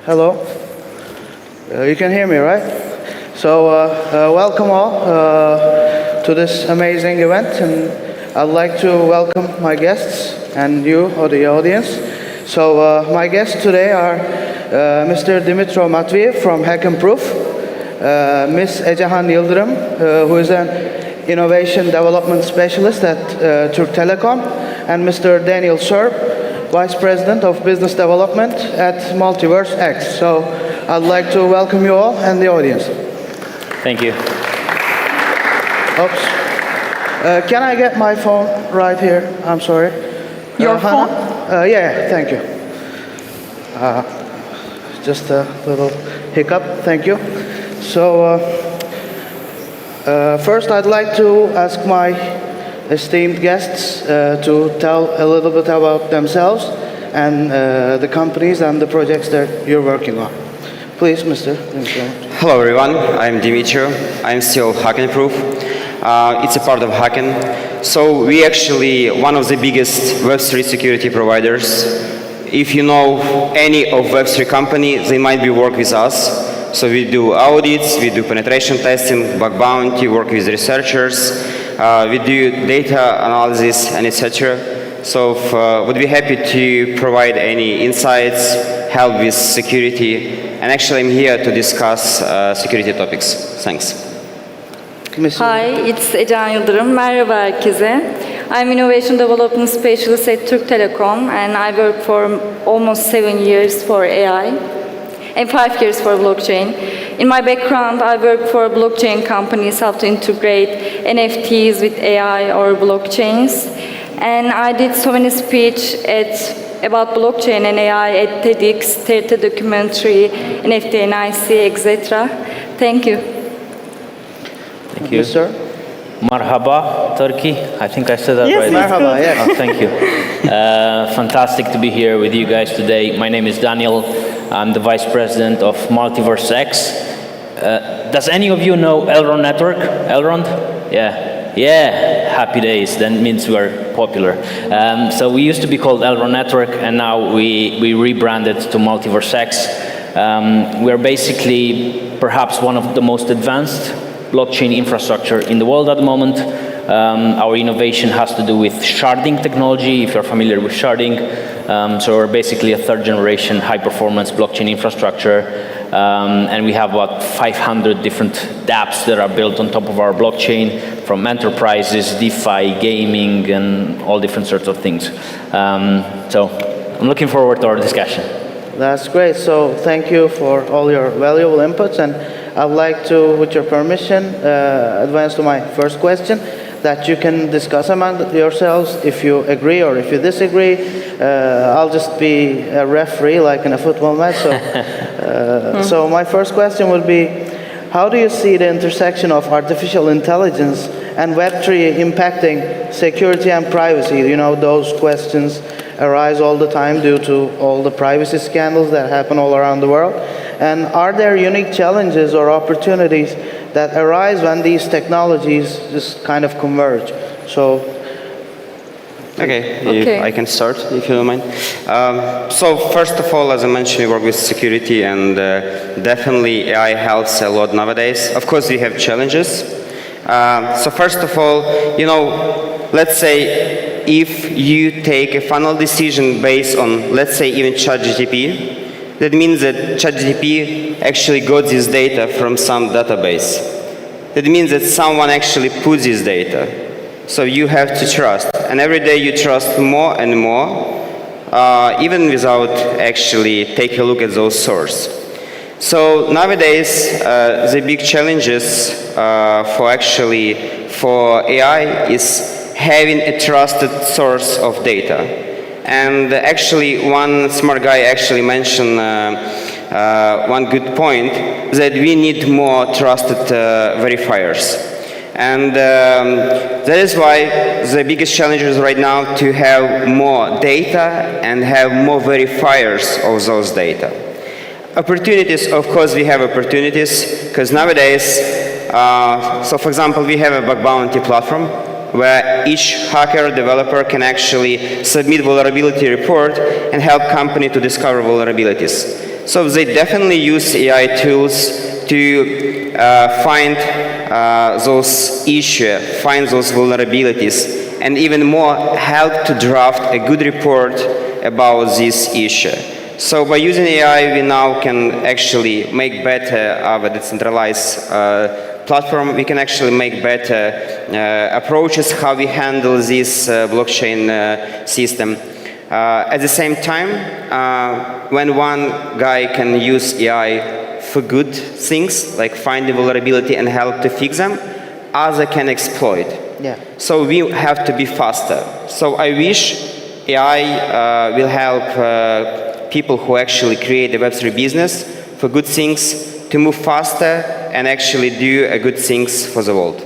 Hello. You can hear me, right? So welcome all to this amazing event, and I'd like to welcome my guests and you, or the audience. So my guests today are Mr. Dmytro Matviiv from Hacken Proof, Ms. Ecehan Yıldırım, who is an innovation development specialist at Turk Telecom, and Mr. Serb, Vice President of Business Development at MultiversX. So I'd like to welcome you all and the audience. Thank you. Oops. Can I get my phone right here? I'm sorry. Your phone? Yeah, thank you. Just a little hiccup, thank you. So first I'd like to ask my esteemed guests to tell a little bit about themselves and the companies and the projects that you're working on. Please, Mr. Hello everyone, I'm Dmytro. I'm still HackenProof. It's a part of Hacken. So we actually one of the biggest Web3 security providers. If you know any of Web3 company, they might be work with us. So we do audits, we do penetration testing, bug bounty, work with researchers, we do data analysis, and etc. So would be happy to provide any insights, help with security, and actually I'm here to discuss security topics. Thanks. Hi, it's Ecehan Yıldırım. Merhaba herkese. I'm Innovation Development Specialist at Turk Telecom, and I work for almost 7 years for AI and 5 years for blockchain. In my background, I work for blockchain companies how to integrate NFTs with AI or blockchains. And I did so many speech about blockchain and AI at TEDx, TRT documentary, NFT and IC, etc. Thank you. Thank you. Yes, sir. Marhaba, Turkey. I think I said that Yes, right. Marhaba, yes. Oh, thank you. Fantastic to be here with you guys today. My name is Daniel. I'm the Vice President of MultiverseX. Does any of you know Elrond Network? Elrond? Yeah. Yeah, happy days. That means we're popular. So we used to be called Elrond Network, and now we rebranded to MultiverseX. We're basically perhaps one of the most advanced blockchain infrastructure in the world at the moment. Our innovation has to do with sharding technology, if you're familiar with sharding. So we're basically a third generation high performance blockchain infrastructure. And we have about 500 different dApps that are built on top of our blockchain, from enterprises, DeFi, gaming, and all different sorts of things. So I'm looking forward to our discussion. That's great. So thank you for all your valuable inputs, and I'd like to, with your permission, advance to my first question, that you can discuss among yourselves if you agree or if you disagree. I'll just be a referee like in a football match. So, so my first question would be, how do you see the intersection of artificial intelligence and Web3 impacting security and privacy? You know, those questions arise all the time due to all the privacy scandals that happen all around the world. And are there unique challenges or opportunities that arise when these technologies just kind of converge? So, Okay. I can start, if you don't mind. So first of all, as I mentioned, we work with security, and definitely AI helps a lot nowadays. Of course, we have challenges. So first of all, you know, let's say if you take a final decision based on, let's say, even ChatGPT, that means that ChatGPT actually got this data from some database. That means that someone actually put this data. So you have to trust. And every day you trust more and more, even without actually taking a look at those sources. So nowadays, the big challenges for AI is having a trusted source of data. And actually, one smart guy actually mentioned one good point, that we need more trusted verifiers. And that is why the biggest challenge is right now to have more data and have more verifiers of those data. Opportunities, of course, we have opportunities, because nowadays, so for example, we have a bug bounty platform where each hacker developer can actually submit vulnerability report and help company to discover vulnerabilities. So they definitely use AI tools to find those issues, find those vulnerabilities, and even more help to draft a good report about this issue. So by using AI, we now can actually make better our decentralized platform. We can actually make better approaches how we handle this blockchain system. At the same time, when one guy can use AI for good things, like find the vulnerability and help to fix them, other can exploit. Yeah. So we have to be faster. So I wish AI will help people who actually create a Web3 business for good things to move faster and actually do good things for the world.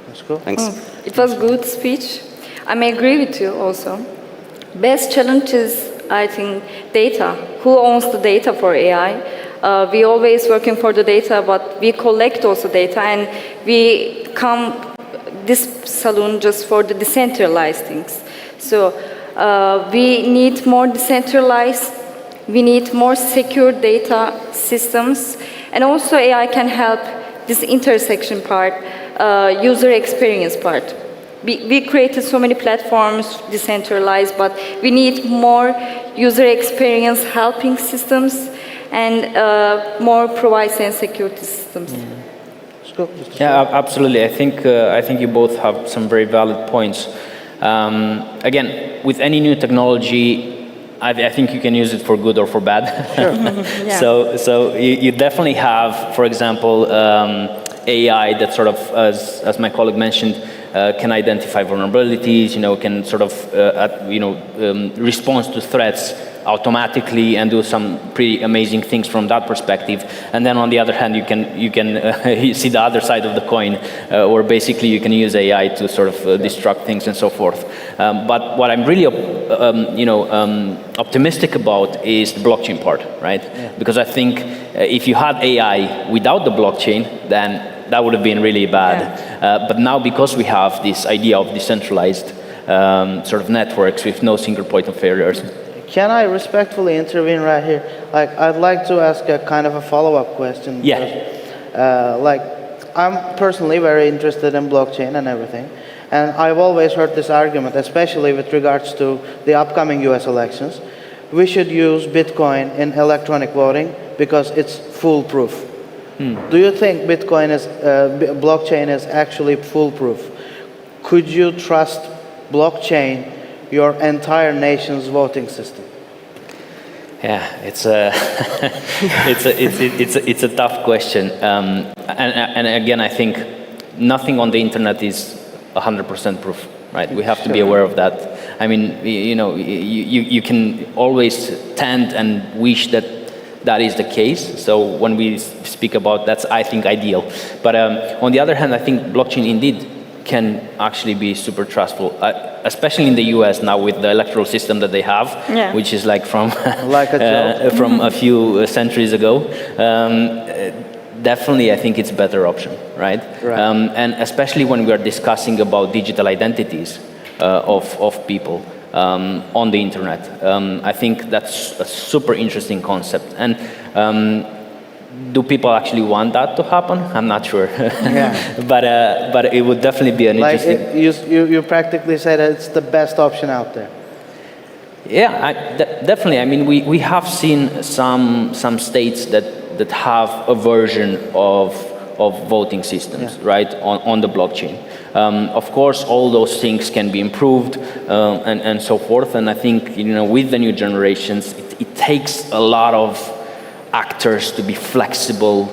That's cool. Thanks. It was good speech. I may agree with you also. Best challenge is, I think, data. Who owns the data for AI? We always working for the data, but we collect also data, and we come this salon just for the decentralized things. So we need more decentralized, we need more secure data systems, and also AI can help this intersection part, user experience part. We created so many platforms, decentralized, but we need more user experience helping systems and more privacy and security systems. Yeah, absolutely. I think you both have some very valid points. Again, with any new technology, I think you can use it for good or for bad. Sure. Yeah. So you definitely have, for example, AI that sort of, as my colleague mentioned, can identify vulnerabilities, can sort of, respond to threats automatically and do some pretty amazing things from that perspective. And then on the other hand, you can see the other side of the coin, where basically you can use AI to sort of destruct things and so forth. But what I'm really, optimistic about is the blockchain part, right? Yeah. Because I think if you had AI without the blockchain, then that would have been really bad. Yeah. But now, because we have this idea of decentralized sort of networks with no single point of failures. Can I respectfully intervene right here? I'd like to ask a kind of a follow-up question. Yeah. Because, I'm personally very interested in blockchain and everything, and I've always heard this argument, especially with regards to the upcoming U.S. elections. We should use Bitcoin in electronic voting because it's foolproof. Do you think blockchain is actually foolproof? Could you trust blockchain your entire nation's voting system? Yeah, it's a tough question, and again, I think nothing on the internet is 100% proof, right? We have to be aware of that. I mean, you can always tend and wish that that is the case. So when we speak about that's, I think, ideal. But on the other hand, I think blockchain indeed can actually be super trustful, especially in the US now with the electoral system that they have, which is like from from a few centuries ago. Definitely, I think it's a better option, right? And especially when we are discussing about digital identities of people on the internet. I think that's a super interesting concept. And do people actually want that to happen? I'm not sure. But it would definitely be an interesting... You practically said that it's the best option out there. Yeah, definitely. I mean, we have seen some states that have a version of voting systems, right, on the blockchain. Of course, all those things can be improved and so forth. And I think, with the new generations, it takes a lot of actors to be flexible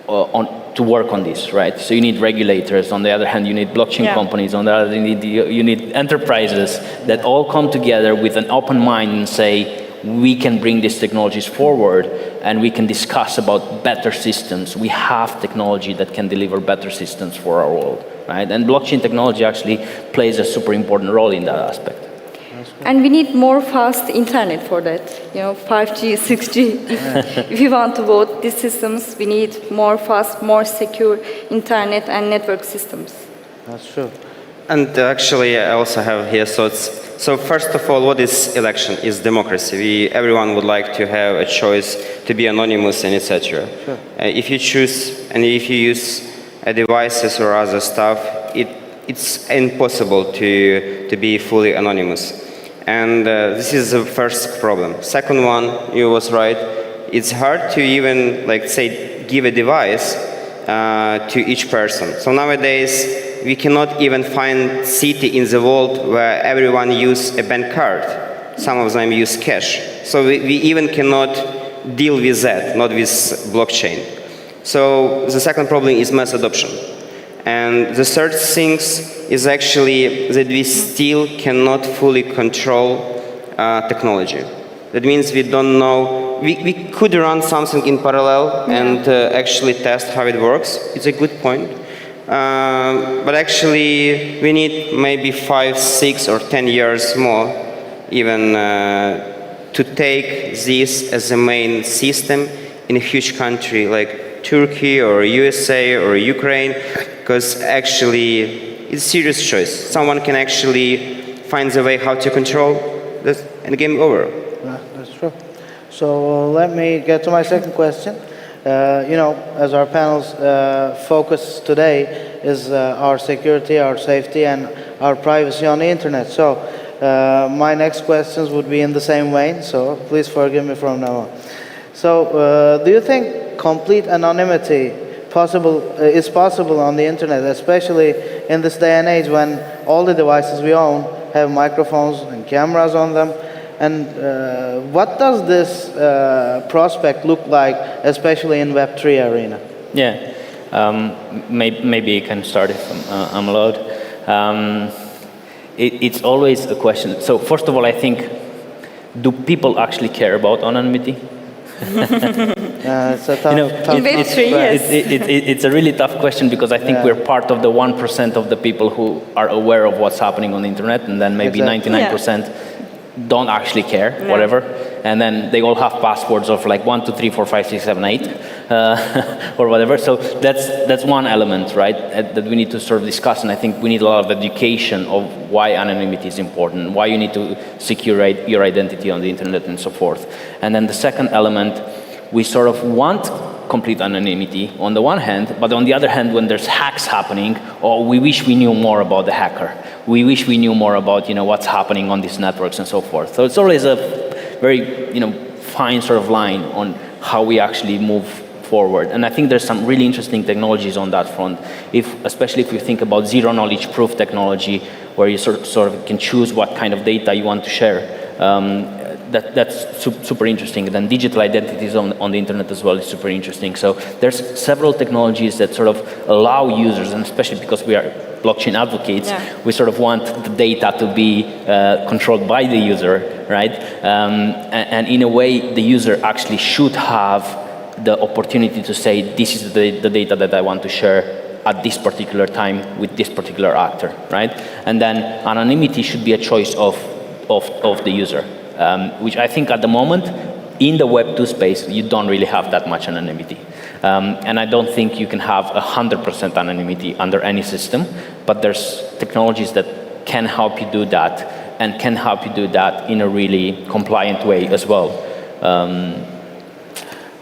to work on this, right? So you need regulators. On the other hand, you need blockchain companies. On the other hand, you need enterprises that all come together with an open mind and say, we can bring these technologies forward and we can discuss about better systems. We have technology that can deliver better systems for our world, right? And blockchain technology actually plays a super important role in that aspect. And we need more fast internet for that, 5G, 6G. If we want to vote these systems, we need more fast, more secure internet and network systems. That's true. And actually, I also have here thoughts. So first of all, what is election? Is democracy. Everyone would like to have a choice to be anonymous and etc. Sure. If you choose and if you use devices or other stuff, it's impossible to be fully anonymous. And this is the first problem. Second one, you was right. It's hard to even, like, say, give a device to each person. So nowadays, we cannot even find city in the world where everyone use a bank card. Some of them use cash. So we even cannot deal with that, not with blockchain. So the second problem is mass adoption. And the third thing is actually that we still cannot fully control technology. That means we don't know, we could run something in parallel and actually test how it works. It's a good point. But actually, we need maybe 5, 6, or 10 years more even to take this as a main system in a huge country like Turkey or USA or Ukraine, because actually it's a serious choice. Someone can actually find the way how to control this and game over. Yeah, that's true. So let me get to my second question. You know, as our panel's focus today is our security, our safety, and our privacy on the internet. So my next questions would be in the same vein, so please forgive me from now on. So do you think complete anonymity is possible on the internet, especially in this day and age when all the devices we own have microphones and cameras on them? And what does this prospect look like, especially in Web3 arena? Yeah, maybe you can start if I'm allowed. It's always a question. So first of all, I think, do people actually care about anonymity? It's a tough, in Web3, yes. It's a really tough question because I think we're part of the 1% of the people who are aware of what's happening on the internet, and then maybe 99% don't actually care, whatever, and then they all have passwords of like 1, 2, 3, 4, 5, 6, 7, 8, or whatever. So that's one element, right, that we need to sort of discuss, and I think we need a lot of education of why anonymity is important, why you need to secure your identity on the internet and so forth. And then the second element, we sort of want complete anonymity on the one hand, but on the other hand, when there's hacks happening, or we wish we knew more about the hacker. We wish we knew more about, what's happening on these networks and so forth. So it's always a very, fine sort of line on how we actually move forward. And I think there's some really interesting technologies on that front. Especially if you think about zero knowledge proof technology, where you sort of can choose what kind of data you want to share. That's super interesting. Then digital identities on the internet as well is super interesting. So there's several technologies that sort of allow users, and especially because we are blockchain advocates, we sort of want the data to be controlled by the user, right? And in a way, the user actually should have the opportunity to say, this is the data that I want to share at this particular time with this particular actor, right? And then anonymity should be a choice of the user. Which I think at the moment, in the Web2 space, you don't really have that much anonymity. And I don't think you can have 100% anonymity under any system, but there's technologies that can help you do that, and can help you do that in a really compliant way as well.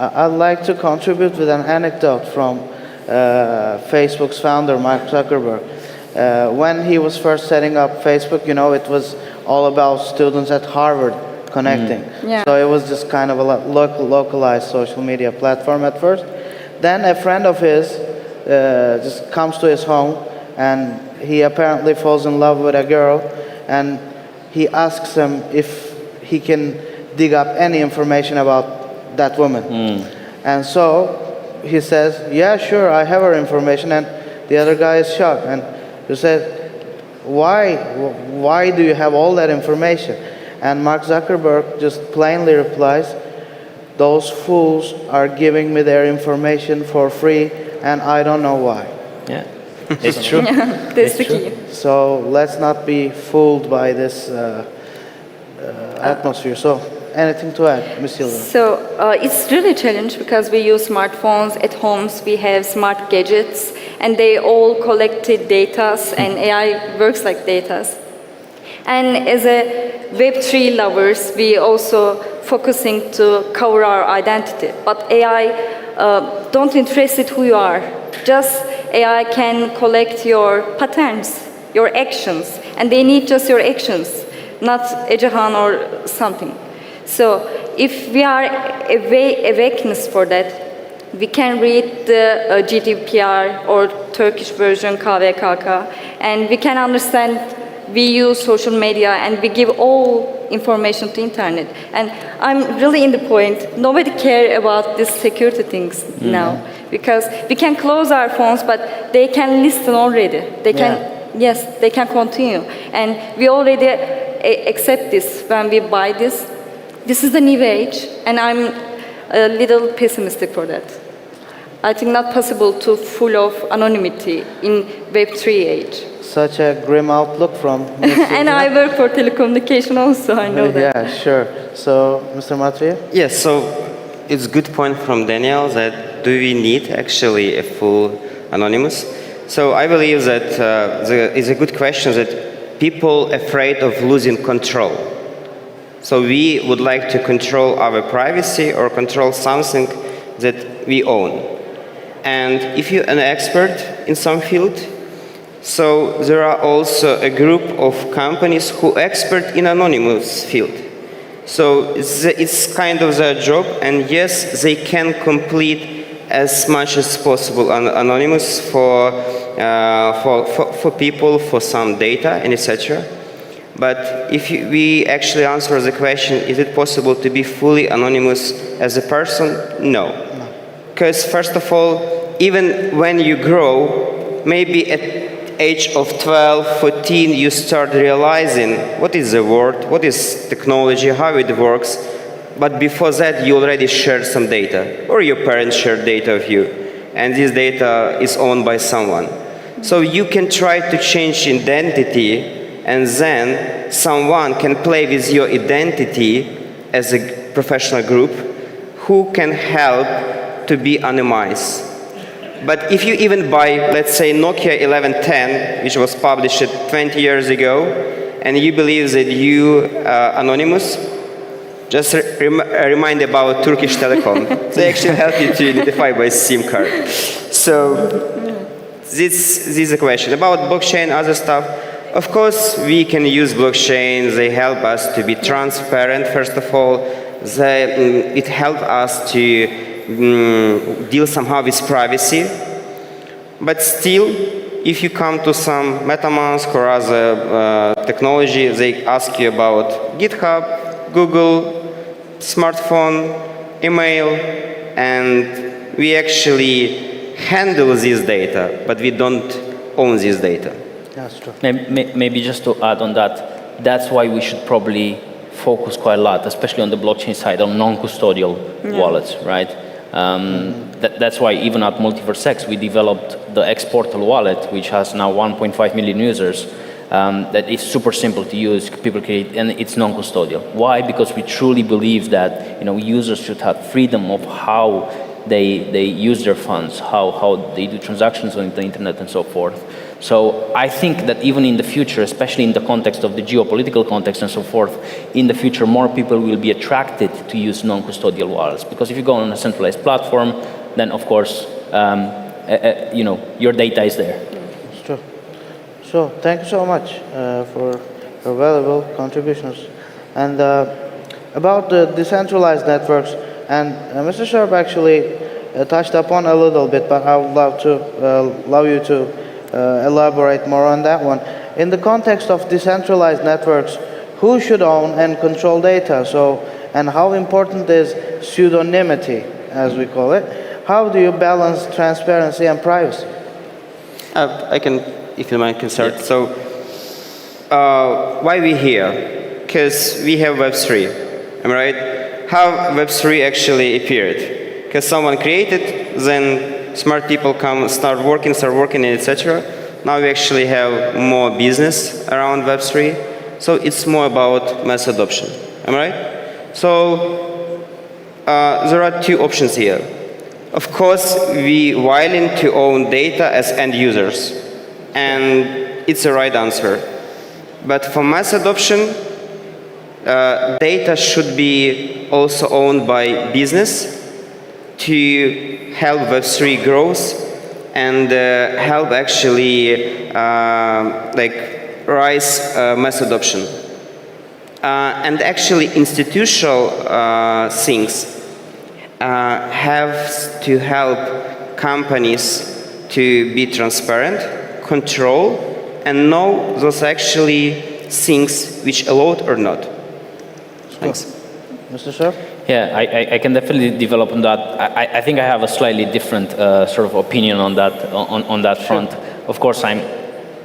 I'd like to contribute with an anecdote from Facebook's founder, Mark Zuckerberg. When he was first setting up Facebook, it was all about students at Harvard connecting. So it was just kind of a localized social media platform at first. Then a friend of his just comes to his home, and he apparently falls in love with a girl, and he asks him if he can dig up any information about that woman. And so he says, yeah, sure, I have her information, and the other guy is shocked, and he says, why do you have all that information? And Mark Zuckerberg just plainly replies, those fools are giving me their information for free, and I don't know why. Yeah, it's true. That's the key. So let's not be fooled by this atmosphere. So anything to add, Ms. Yildirim? So it's really a challenge because we use smartphones at homes, we have smart gadgets, and they all collected data, and AI works like data. And as a Web3 lovers, we also focusing to cover our identity. But AI don't interested who you are. Just AI can collect your patterns, your actions, and they need just your actions, not Ecehan or something. So if we are awakeness for that, we can read the GDPR or Turkish version KVKK, and we can understand. We use social media and we give all information to internet. And I'm really in the point, nobody care about these security things now. Because we can close our phones, but they can listen already. They can, yes, they can continue. And we already accept this when we buy this. This is the new age, and I'm a little pessimistic for that. I think not possible to full of anonymity in Web3 age. Such a grim outlook from And I work for telecommunication also, I know that. Yeah, sure. So, Mr. Matviiv? Yes, so it's a good point from Daniel that do we need actually a full anonymous? So I believe that it's a good question that people afraid of losing control. So we would like to control our privacy or control something that we own. And if you're an expert in some field, so there are also a group of companies who are expert in anonymous field. So it's kind of their job, and yes, they can complete as much as possible anonymous for people, for some data, and etc. But if we actually answer the question, is it possible to be fully anonymous as a person? No. Because first of all, even when you grow, maybe at age of 12, 14, you start realizing what is the world, what is technology, how it works. But before that, you already shared some data, or your parents shared data of you, and this data is owned by someone. So you can try to change identity, and then someone can play with your identity as a professional group who can help to be anonymized. But if you even buy, let's say, Nokia 1110, which was published 20 years ago, and you believe that you are anonymous, just remind about Turkish Telecom. They actually help you to identify by SIM card. So this is a question. About blockchain, other stuff, of course, we can use blockchain. They help us to be transparent, first of all. It helps us to deal somehow with privacy, but still, if you come to some MetaMask or other technology, they ask you about GitHub, Google, smartphone, email, and we actually handle this data, but we don't own this data. That's true. Maybe just to add on that, that's why we should probably focus quite a lot, especially on the blockchain side, on non-custodial wallets, right? That's why even at MultiverseX, we developed the X Portal wallet, which has now 1.5 million users. That is super simple to use, people create, and it's non-custodial. Why? Because we truly believe that users should have freedom of how they use their funds, how they do transactions on the internet and so forth. So I think that even in the future, especially in the context of the geopolitical context and so forth, in the future more people will be attracted to use non-custodial wallets. Because if you go on a centralized platform, then of course, your data is there. It's true. So thank you so much for your valuable contributions. And about the decentralized networks, and Mr. Serb actually touched upon a little bit, but I would love you to elaborate more on that one. In the context of decentralized networks, who should own and control data? So, and how important is pseudonymity, as we call it? How do you balance transparency and privacy? I can, if you mind, start. Yes. So, why we here? Because we have Web3, am I right? How Web3 actually appeared? Because someone created, then smart people come, start working, etc. Now we actually have more business around Web3, so it's more about mass adoption. Am I right? So there are two options here. Of course, we willing to own data as end users, and it's the right answer. But for mass adoption, data should be also owned by business to help Web3 growth and help actually rise mass adoption. And actually institutional things have to help companies to be transparent, control, and know those actually things which allowed or not. Thanks. Mr. Serb? Yeah, I can definitely develop on that. I think I have a slightly different sort of opinion on that on that front. Of course,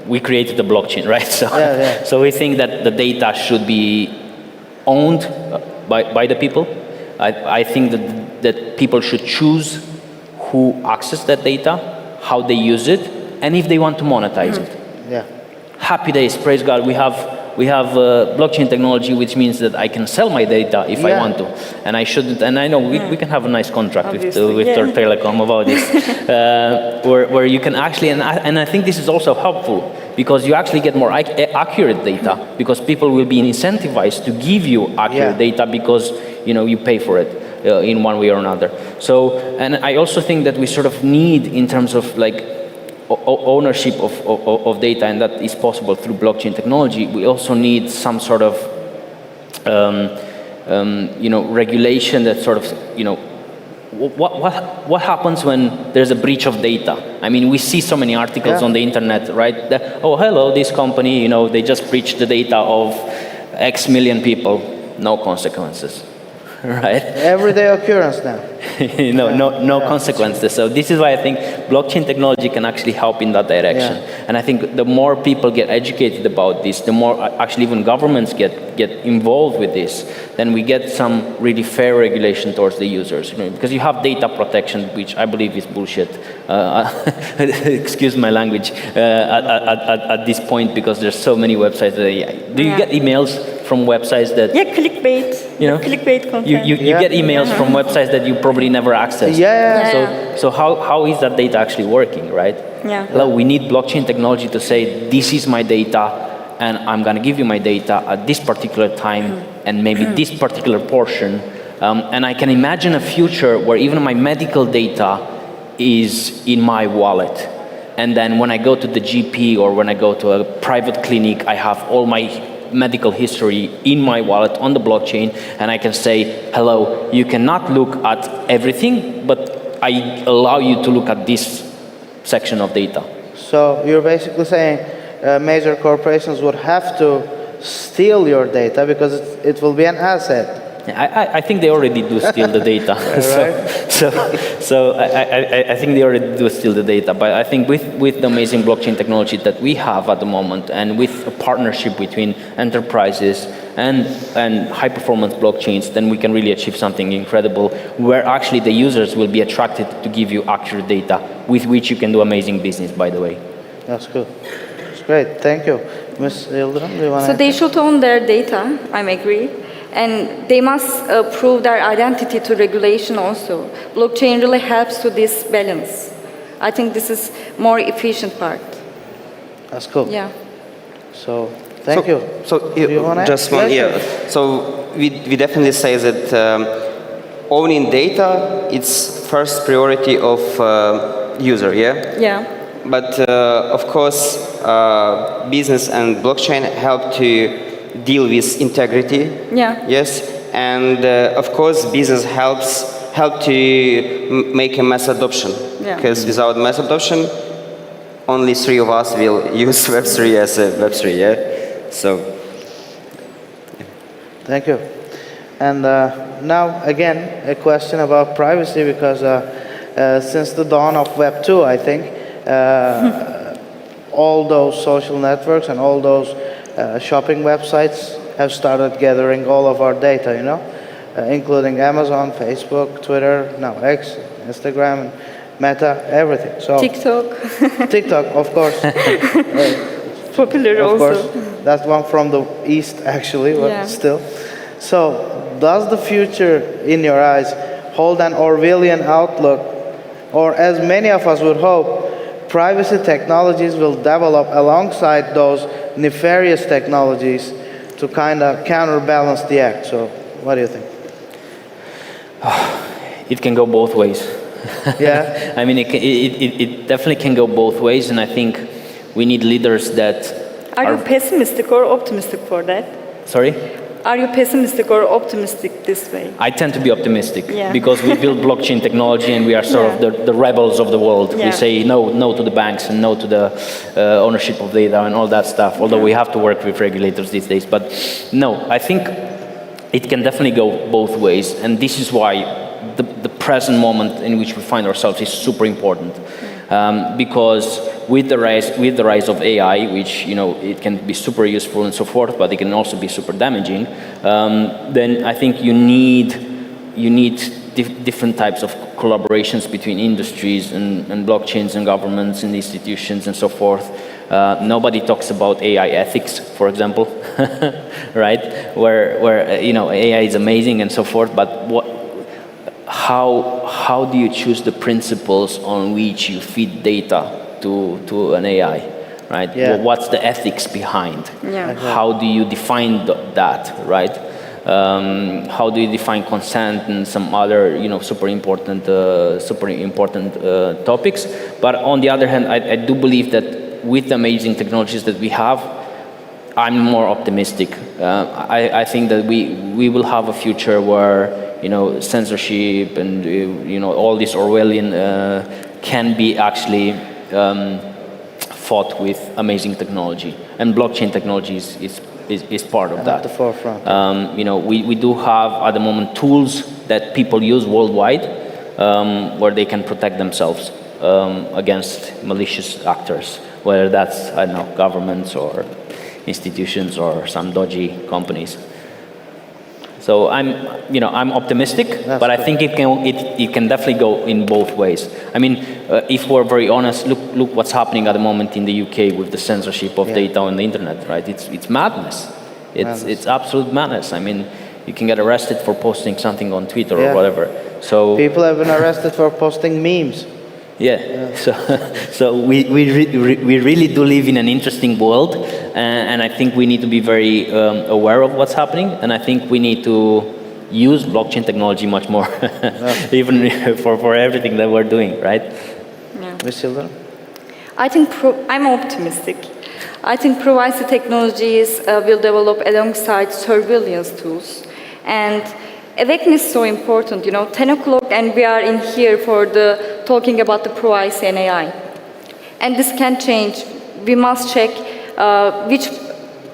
we created the blockchain, right? So, so we think that the data should be owned by the people. I think that people should choose who access that data, how they use it, and if they want to monetize it. Yeah. Happy days, praise God. We have blockchain technology, which means that I can sell my data if I want to, and I shouldn't. And I know we can have a nice contract with Turk Telecom about this, where you can actually, and I think this is also helpful because you actually get more accurate data because people will be incentivized to give you accurate data because you pay for it in one way or another. So, and I also think that we sort of need in terms of like ownership of data, and that is possible through blockchain technology. We also need some sort of regulation that sort of what happens when there's a breach of data. I mean, we see so many articles on the internet, right? That, oh, hello, this company, they just breached the data of X million people, no consequences. Right? Everyday occurrence now. No consequences. So this is why I think blockchain technology can actually help in that direction. And I think the more people get educated about this, the more actually even governments get involved with this, then we get some really fair regulation towards the users. Because you have data protection, which I believe is bullshit. Excuse my language at this point, because there's so many websites. Do you get emails from websites that clickbait, clickbait content. You get emails from websites that you probably never accessed. So how is that data actually working, right? Well, we need blockchain technology to say this is my data, and I'm going to give you my data at this particular time, and maybe this particular portion. And I can imagine a future where even my medical data is in my wallet. And then when I go to the GP or when I go to a private clinic, I have all my medical history in my wallet on the blockchain, and I can say, hello, you cannot look at everything, but I allow you to look at this section of data. So you're basically saying major corporations would have to steal your data because it will be an asset. I think they already do steal the data. So I think they already do steal the data. But I think with the amazing blockchain technology that we have at the moment, and with a partnership between enterprises and high-performance blockchains, then we can really achieve something incredible, where actually the users will be attracted to give you accurate data, with which you can do amazing business, by the way. That's good. That's great. Thank you. Ms. Yildirim, do you want to... So they should own their data, I agree. And they must prove their identity to regulation also. Blockchain really helps to this balance. I think this is more efficient part. That's cool. Yeah. So, thank you. So, you want to just one, So, we definitely say that owning data, it's first priority of user, Yeah. But, of course, business and blockchain help to deal with integrity. Yes, and of course, business help to make a mass adoption. Because without mass adoption, only 3 of us will use Web3 as a Web3. So. Thank you. And now again, a question about privacy, because since the dawn of Web2, I think all those social networks and all those shopping websites have started gathering all of our data, including Amazon, Facebook, Twitter, now X, Instagram, Meta, everything. So TikTok, of course. Popular of also. Course. That's one from the East, actually, but still. So, does the future, in your eyes, hold an Orwellian outlook or as many of us would hope, privacy technologies will develop alongside those nefarious technologies to kind of counterbalance the act. So what do you think? It can go both ways. Yeah. I mean, it definitely can go both ways, and I think we need leaders that Are you pessimistic or optimistic for that? Sorry? Are you pessimistic or optimistic this way? I tend to be optimistic Yeah. because we build blockchain technology and we are sort of the rebels of the world. Yeah. We say no to the banks and no to the ownership of data and all that stuff, although we have to work with regulators these days. But no, I think it can definitely go both ways, and this is why the present moment in which we find ourselves is super important. Because with the rise of AI, which it can be super useful and so forth, but it can also be super damaging. Then I think you need different types of collaborations between industries and blockchains and governments and institutions and so forth. Nobody talks about AI ethics, for example, right? Where AI is amazing and so forth, but how do you choose the principles on which you feed data to an AI, right? Yeah. Well, what's the ethics behind? Yeah. How do you define that, right? How do you define consent and some other, super important topics? But on the other hand, I do believe that with the amazing technologies that we have, I'm more optimistic. I think that we will have a future where censorship and all this Orwellian can be actually fought with amazing technology, and blockchain technology is part of that. At the forefront. We do have at the moment tools that people use worldwide where they can protect themselves against malicious actors, whether that's governments or institutions or some dodgy companies. So I'm optimistic, but I think it can definitely go in both ways. I mean, if we're very honest, look what's happening at the moment in the UK with the censorship of data on the internet, right? It's madness. It's absolute madness. I mean, you can get arrested for posting something on Twitter or whatever. So people have been arrested for posting memes. Yeah. So we really do live in an interesting world, and I think we need to be very aware of what's happening, and I think we need to use blockchain technology much more, even for everything that we're doing, right? Yildirim? I think I'm optimistic. I think privacy technologies will develop alongside surveillance tools, and awareness is so important. 10 o'clock, and we are in here for talking about the privacy and AI, and this can change. We must check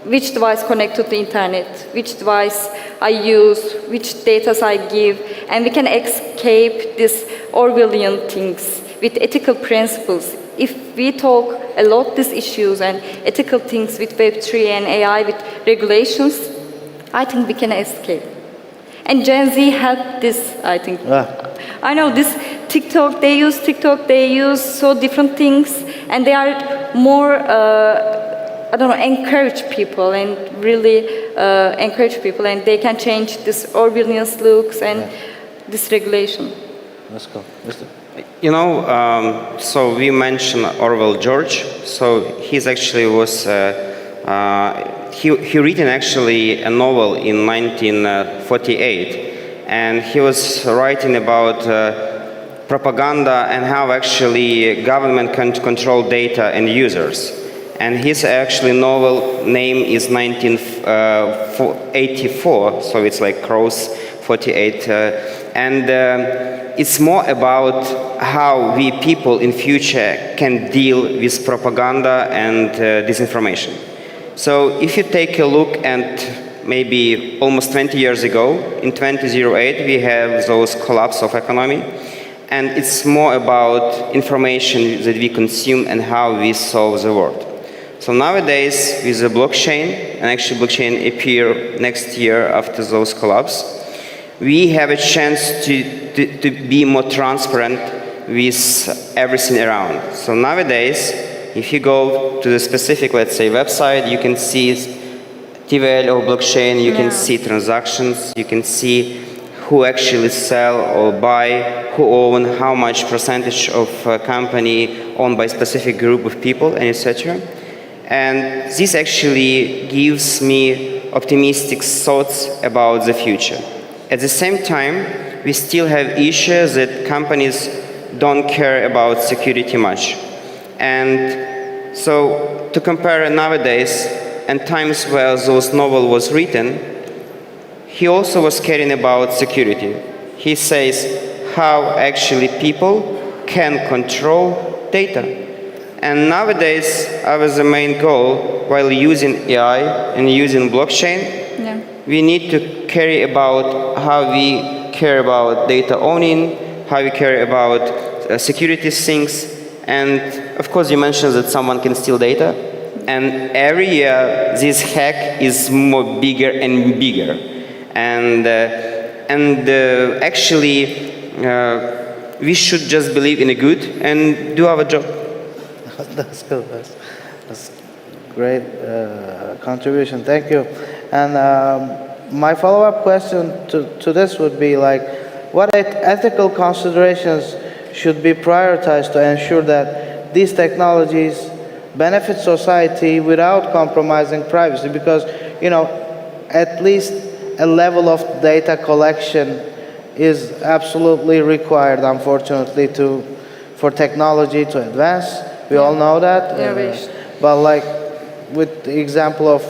which device connected to the internet, which device I use, which data I give, and we can escape this Orwellian things with ethical principles. If we talk a lot these issues and ethical things with Web3 and AI with regulations, I think we can escape. And Gen Z helped this, I think. I know this TikTok, they use so different things, and they are more, encourage people and really encourage people, and they can change this Orwellian looks and this regulation. Let's go. So we mentioned Orwell George. So he's actually was, he written actually a novel in 1948, and he was writing about propaganda and how actually government can control data and users. And his actually novel name is 1984, so it's like Cross 48, and it's more about how we people in future can deal with propaganda and disinformation. So if you take a look at maybe almost 20 years ago, in 2008, we have those collapse of economy, and it's more about information that we consume and how we solve the world. So nowadays, with the blockchain, and actually blockchain appear next year after those collapse, we have a chance to be more transparent with everything around. So nowadays, if you go to the specific, let's say, website, you can see TVL or blockchain, you can see transactions, you can see who actually sell or buy, who own how much percentage of a company owned by a specific group of people, and etc. And this actually gives me optimistic thoughts about the future. At the same time, we still have issues that companies don't care about security much. And so to compare nowadays and times where those novel was written, he also was caring about security. He says how actually people can control data. And nowadays, our main goal, while using AI and using blockchain, we need to care about how we care about data owning, how we care about security things. And of course, you mentioned that someone can steal data. And every year, this hack is more bigger and bigger. And actually, we should just believe in a good and do our job. That's good. That's great contribution. Thank you. And my follow-up question to this would be like, what ethical considerations should be prioritized to ensure that these technologies benefit society without compromising privacy? Because, you know, at least a level of data collection is absolutely required, unfortunately, for technology to advance. We all know that. But like with the example of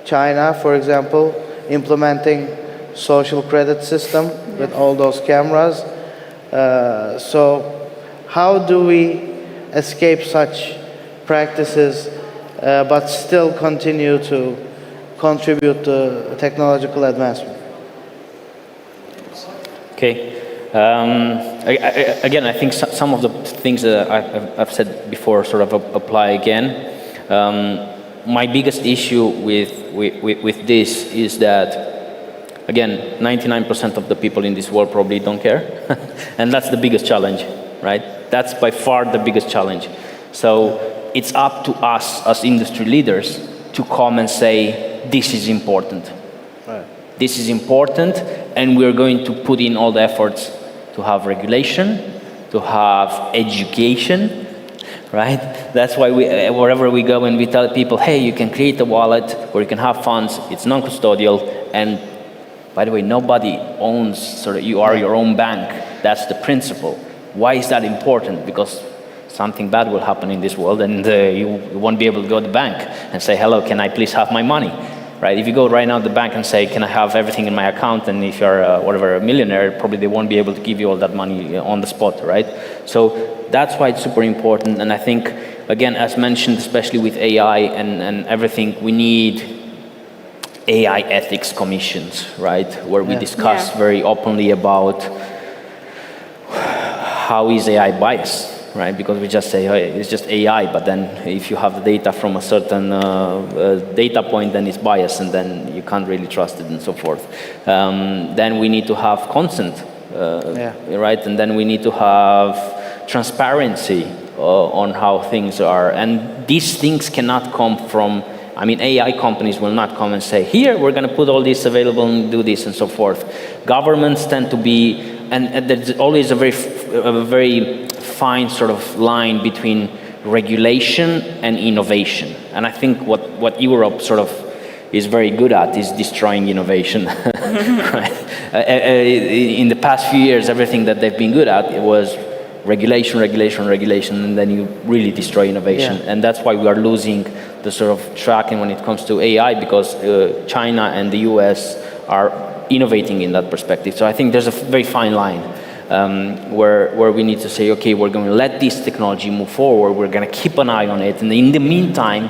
China, for example, implementing social credit system with all those cameras. So how do we escape such practices but still continue to contribute to technological advancement? Okay. Again, I think some of the things that I've said before sort of apply again. My biggest issue with this is that, again, 99% of the people in this world probably don't care. And that's the biggest challenge, right? That's by far the biggest challenge. So it's up to us as industry leaders to come and say, this is important. Right. This is important, and we're going to put in all the efforts to have regulation, to have education, right? That's why wherever we go and we tell people, hey, you can create a wallet where you can have funds, it's non-custodial, and by the way, nobody owns, sort of, you are your own bank. That's the principle. Why is that important? Because something bad will happen in this world, and you won't be able to go to the bank and say, hello, can I please have my money? Right? If you go right now to the bank and say, can I have everything in my account? And if you're a millionaire, probably they won't be able to give you all that money on the spot, right? So that's why it's super important. And I think, again, as mentioned, especially with AI and everything, we need AI ethics commissions, right? Where we discuss very openly about how is AI biased. Right, because we just say, hey, it's just AI, but then if you have the data from a certain data point, then it's biased, and then you can't really trust it, and so forth. Then we need to have consent, right? And then we need to have transparency on how things are. And these things cannot come from, I mean, AI companies will not come and say, here, we're going to put all this available and do this, and so forth. Governments tend to be, and there's always a very fine sort of line between regulation and innovation. And I think what Europe sort of is very good at is destroying innovation. Right? In the past few years, everything that they've been good at, it was regulation, and then you really destroy innovation. Yeah. And that's why we are losing the sort of tracking when it comes to AI, because China and the US are innovating in that perspective. So I think there's a very fine line. Where we need to say, okay, we're going to let this technology move forward, we're going to keep an eye on it, and in the meantime,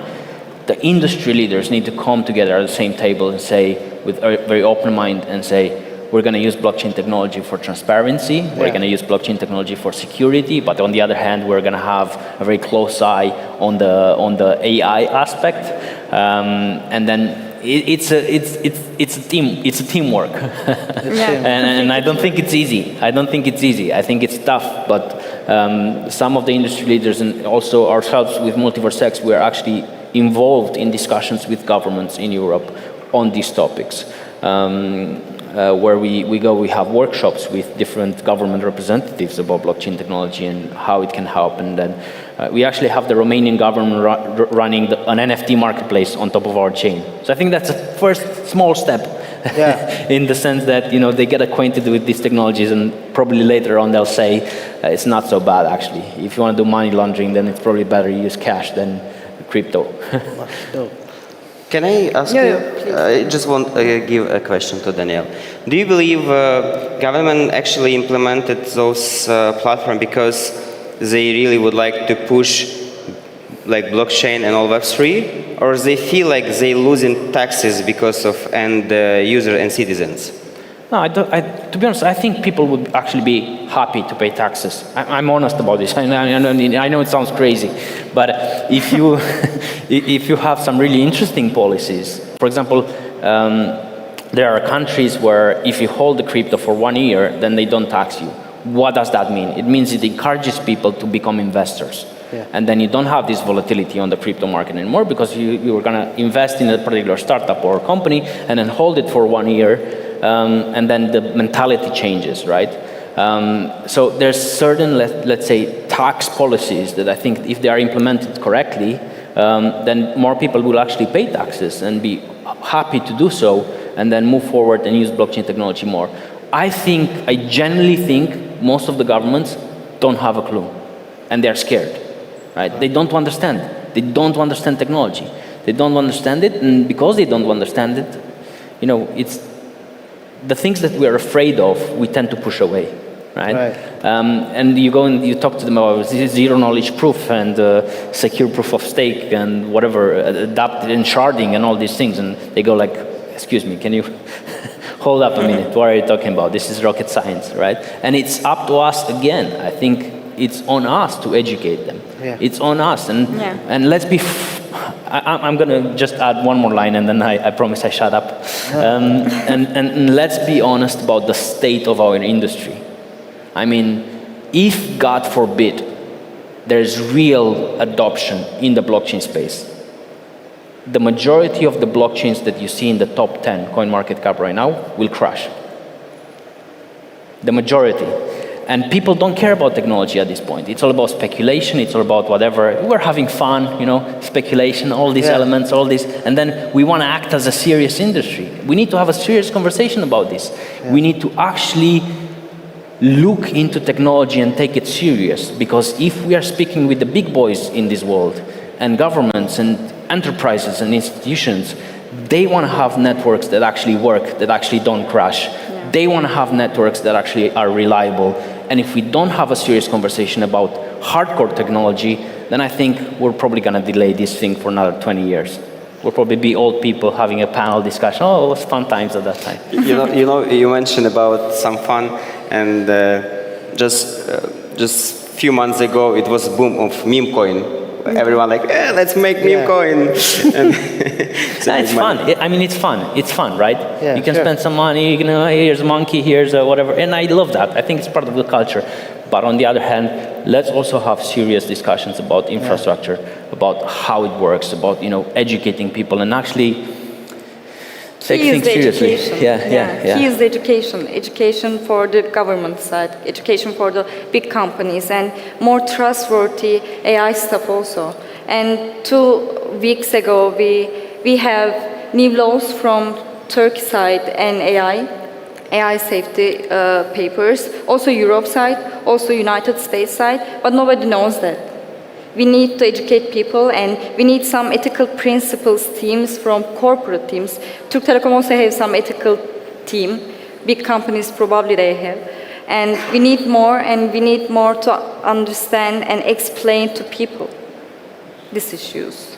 the industry leaders need to come together at the same table and say, with a very open mind, and say, we're going to use blockchain technology for transparency, we're going to use blockchain technology for security, but on the other hand, we're going to have a very close eye on the AI aspect, and then it's a teamwork. And I don't think it's easy. I think it's tough, but some of the industry leaders and also ourselves with MultiverseX, we're actually involved in discussions with governments in Europe on these topics. where we have workshops with different government representatives about blockchain technology and how it can help. And then we actually have the Romanian government running an NFT marketplace on top of our chain. So I think that's a first small step. Yeah. In the sense that they get acquainted with these technologies, and probably later on they'll say it's not so bad actually. If you want to do money laundering, then it's probably better to use cash than crypto. Can I ask you? I just want to give a question to Daniel. Do you believe government actually implemented those platforms because they really would like to push like blockchain and all Web3, or they feel like they losing taxes because of end user and citizens? No, to be honest, I think people would actually be happy to pay taxes. I'm honest about this. I know it sounds crazy, but if you if you have some really interesting policies, for example, there are countries where if you hold the crypto for 1 year, then they don't tax you. What does that mean? It means it encourages people to become investors. Yeah. And then you don't have this volatility on the crypto market anymore, because you were going to invest in a particular startup or company and then hold it for 1 year, and then the mentality changes, right? So there's certain, let's say, tax policies that I think if they are implemented correctly, then more people will actually pay taxes and be happy to do so, and then move forward and use blockchain technology more. I genuinely think most of the governments don't have a clue, and they're scared. Right? They don't understand. They don't understand technology. They don't understand it, and because they don't understand it, it's the things that we're afraid of, we tend to push away, right? And you go and you talk to them about zero knowledge proof and secure proof of stake and whatever, adapted and sharding and all these things, and they go like, excuse me, can you hold up a minute, what are you talking about? This is rocket science, right? And it's up to us again. I think it's on us to educate them. Yeah. It's on us, and let's be. I'm going to just add one more line, and then I promise I shut up. And let's be honest about the state of our industry. I mean, if God forbid there's real adoption in the blockchain space, the majority of the blockchains that you see in the top 10 coin market cap right now will crash. The majority. And people don't care about technology at this point. It's all about speculation. It's all about whatever. We're having fun, speculation, all these elements, all this. And then we want to act as a serious industry. We need to have a serious conversation about this. Yeah. We need to actually look into technology and take it serious. Because if we are speaking with the big boys in this world, and governments and enterprises and institutions, they want to have networks that actually work, that actually don't crash. Yeah. They want to have networks that actually are reliable. And if we don't have a serious conversation about hardcore technology, then I think we're probably going to delay this thing for another 20 years. We'll probably be old people having a panel discussion. Oh, it was fun times at that time. You mentioned about some fun, and just a few months ago, it was a boom of meme coin. Everyone like, let's make meme coin. And it's fun. I mean, it's fun. It's fun, right? Yeah, you can spend some money. Here's a monkey. Here's whatever, and I love that. I think it's part of the culture. But on the other hand, let's also have serious discussions about infrastructure, about how it works, about educating people and actually take things seriously. He is the education for the government side, education for the big companies, and more trustworthy AI stuff also. And 2 weeks ago, we have new laws from Turkey side and AI safety papers, also Europe side, also United States side, but nobody knows that. We need to educate people, and we need some ethical principles teams from corporate teams. Turk Telecom also has some ethical team. Big companies probably they have. And we need more to understand and explain to people these issues.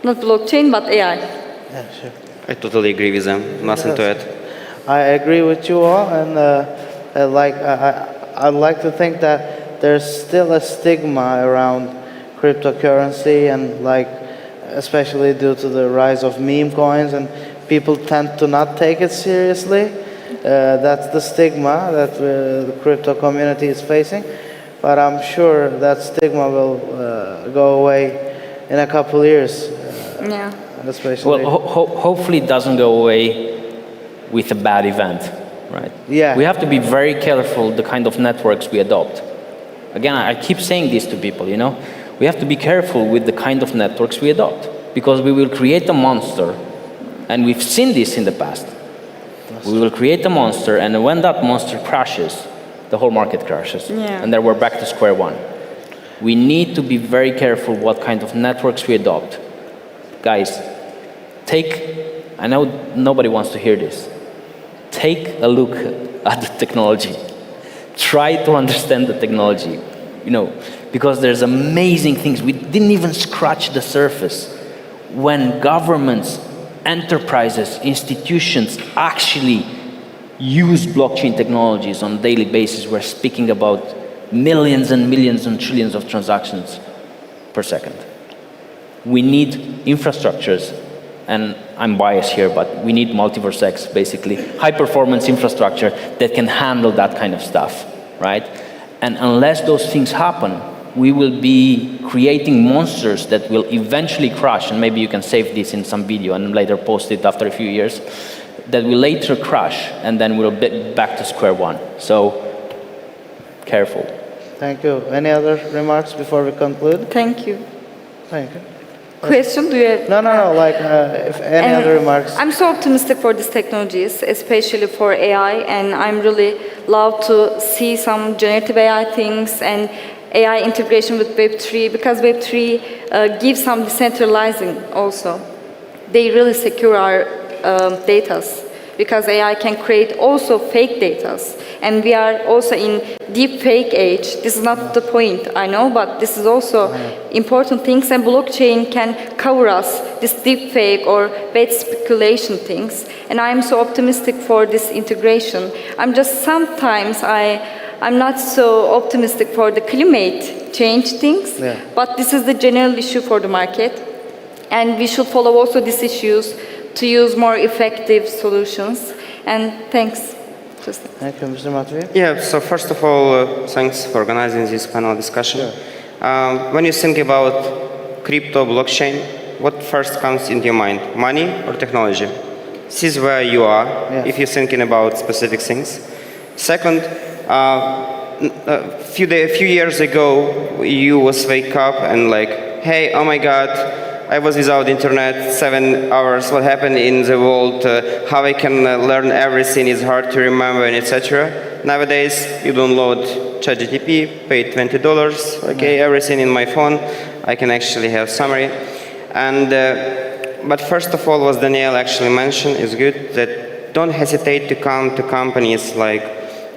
Not blockchain, but AI. Yeah, sure. I totally agree with them. Nothing to add. I agree with you all, and I'd like to think that there's still a stigma around cryptocurrency, and especially due to the rise of meme coins, and people tend to not take it seriously. That's the stigma that the crypto community is facing, but I'm sure that stigma will go away in a couple years. Especially. Well, hopefully it doesn't go away with a bad event. right? Yeah. We have to be very careful the kind of networks we adopt. Again, I keep saying this to people, you know? We have to be careful with the kind of networks we adopt, because we will create a monster, and we've seen this in the past. We will create a monster, and when that monster crashes, the whole market crashes. Yeah. And then we're back to square one. We need to be very careful what kind of networks we adopt. Guys, I know nobody wants to hear this. Take a look at the technology. Try to understand the technology, you know, because there's amazing things. We didn't even scratch the surface. When governments, enterprises, institutions actually use blockchain technologies on a daily basis, we're speaking about millions and millions and trillions of transactions per second. We need infrastructures, and I'm biased here, but we need MultiverseX, basically, high-performance infrastructure that can handle that kind of stuff, right? And unless those things happen, we will be creating monsters that will eventually crash, and maybe you can save this in some video and later post it after a few years, that will later crash, and then we'll be back to square one. So, careful. Thank you. Any other remarks before we conclude? Thank you. Thank you. Question, do you have? No, like, if any other remarks. I'm so optimistic for these technologies, especially for AI, and I'm really love to see some generative AI things and AI integration with Web3, because Web3 gives some decentralizing also. They really secure our data, because AI can create also fake data. And we are also in deep fake age. This is not the point, I know, but this is also important things, and blockchain can cover us, this deep fake or bad speculation things. And I'm so optimistic for this integration. Sometimes I'm not so optimistic for the climate change things, but this is the general issue for the market. And we should follow also these issues to use more effective solutions. And thanks. Thank you, Mr. Matviiv. Yeah, so first of all, thanks for organizing this panel discussion. Sure. When you think about crypto blockchain, what first comes into your mind, money or technology? This is where you are, if you're thinking about specific things. Second, a few years ago, you was wake up and like, hey, oh my God, I was without internet 7 hours. What happened in the world? How I can learn everything is hard to remember, and etc. Nowadays, you download ChatGPT, pay $20. Okay, everything in my phone. I can actually have summary. And but first of all, what Daniel actually mentioned is good. That don't hesitate to come to companies like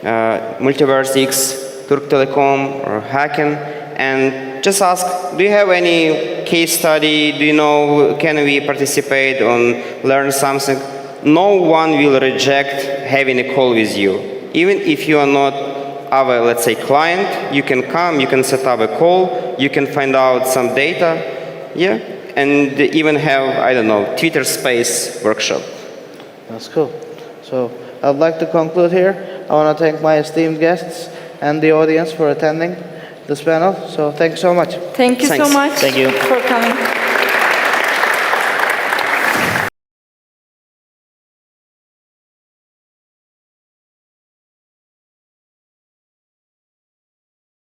MultiversX, Turk Telecom, or Hacken, and just ask, do you have any case study? Do you know, can we participate on learn something? No one will reject having a call with you. Even if you are not our, let's say, client, you can come, you can set up a call, you can find out some data, and even have, I don't know, Twitter Space workshop. That's cool. So I'd like to conclude here. I want to thank my esteemed guests and the audience for attending this panel. So thanks so much. Thank you so much Thank you for coming.